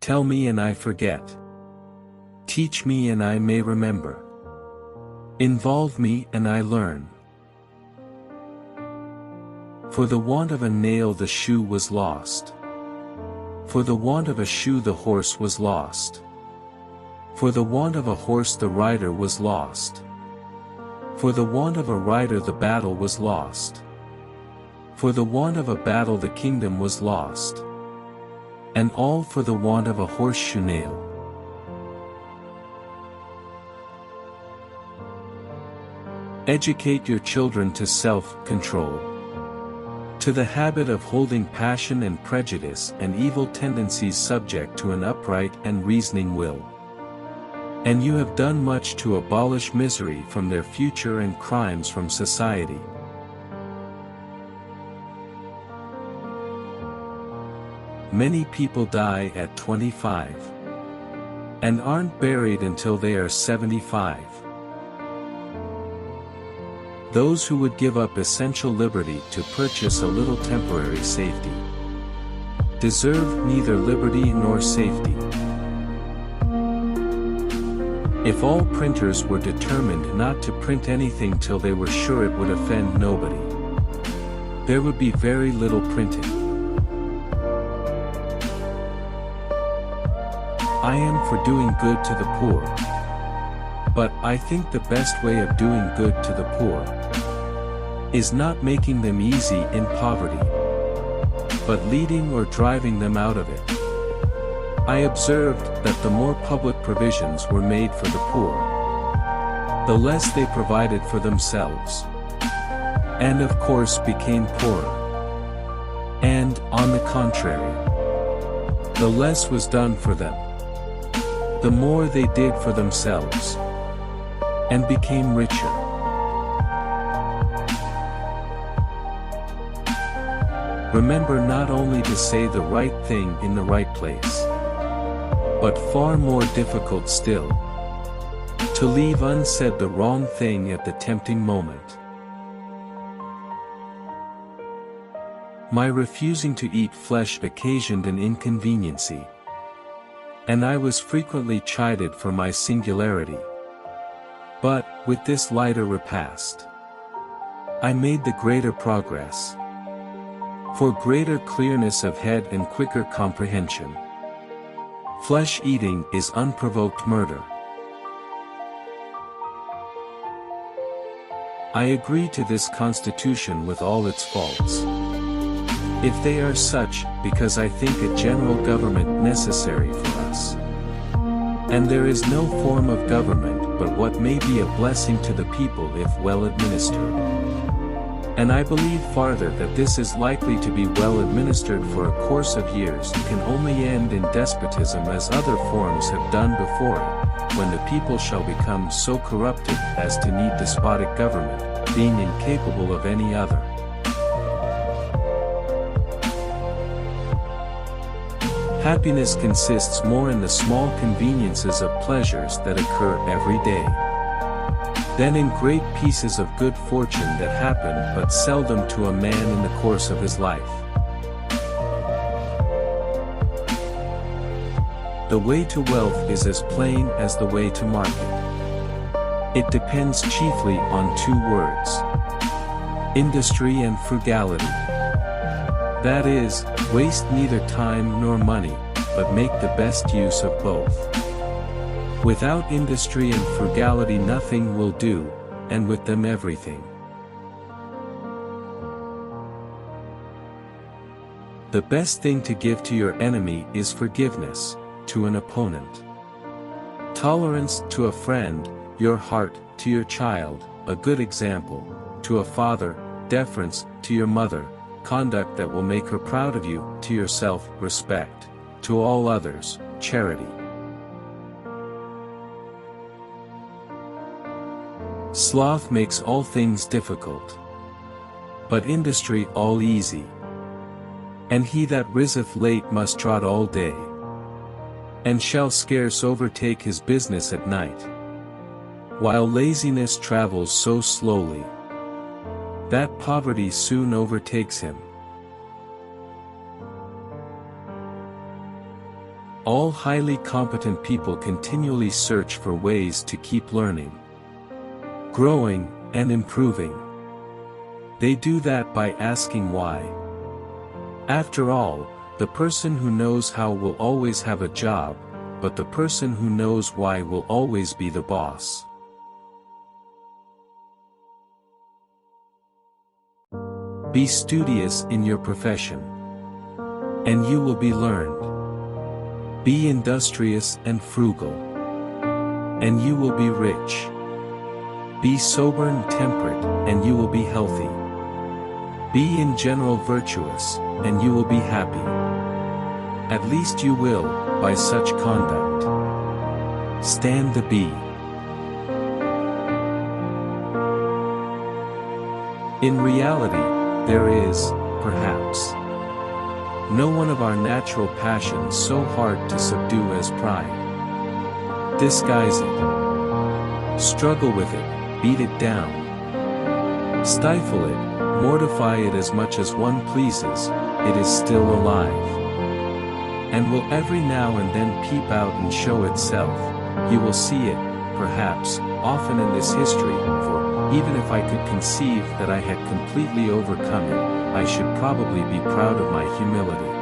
Tell me and I forget. Teach me and I may remember. Involve me and I learn. For the want of a nail the shoe was lost. For the want of a shoe the horse was lost. For the want of a horse the rider was lost. For the want of a rider the battle was lost. For the want of a battle the kingdom was lost. And all for the want of a horseshoe nail. Educate your children to self-control. To the habit of holding passion and prejudice and evil tendencies subject to an upright and reasoning will. And you have done much to abolish misery from their future and crimes from society. Many people die at 25. And aren't buried until they are 75. Those who would give up essential liberty to purchase a little temporary safety deserve neither liberty nor safety. If all printers were determined not to print anything till they were sure it would offend nobody, there would be very little printing. I am for doing good to the poor. But I think the best way of doing good to the poor is not making them easy in poverty, but leading or driving them out of it. I observed that the more public provisions were made for the poor, the less they provided for themselves, and of course became poorer. And, on the contrary, the less was done for them, the more they did for themselves, and became richer. Remember not only to say the right thing in the right place, but far more difficult still, to leave unsaid the wrong thing at the tempting moment. My refusing to eat flesh occasioned an inconveniency, and I was frequently chided for my singularity. But, with this lighter repast, I made the greater progress. For greater clearness of head and quicker comprehension. Flesh eating is unprovoked murder. I agree to this constitution with all its faults. If they are such, because I think a general government necessary for us. And there is no form of government but what may be a blessing to the people if well administered. And I believe farther that this is likely to be well administered for a course of years and can only end in despotism as other forms have done before it, when the people shall become so corrupted as to need despotic government, being incapable of any other. Happiness consists more in the small conveniences of pleasures that occur every day, than in great pieces of good fortune that happen but seldom to a man in the course of his life. The way to wealth is as plain as the way to market. It depends chiefly on two words: industry and frugality. That is, waste neither time nor money, but make the best use of both. Without industry and frugality nothing will do, and with them everything. The best thing to give to your enemy is forgiveness, to an opponent. Tolerance to a friend, your heart to your child, a good example to a father, deference to your mother, conduct that will make her proud of you, to yourself, respect, to all others, charity. Sloth makes all things difficult, but industry all easy. And he that riseth late must trot all day, and shall scarce overtake his business at night, while laziness travels so slowly, that poverty soon overtakes him. All highly competent people continually search for ways to keep learning, growing, and improving. They do that by asking why. After all, the person who knows how will always have a job, but the person who knows why will always be the boss. Be studious in your profession, and you will be learned. Be industrious and frugal, and you will be rich. Be sober and temperate, and you will be healthy. Be in general virtuous, and you will be happy. At least you will, by such conduct, stand the B. In reality, there is, perhaps, no one of our natural passions so hard to subdue as pride. Disguise it. Struggle with it, beat it down. Stifle it, mortify it as much as one pleases, it is still alive. And will every now and then peep out and show itself. You will see it, perhaps, often in this history, for, even if I could conceive that I had completely overcome it, I should probably be proud of my humility.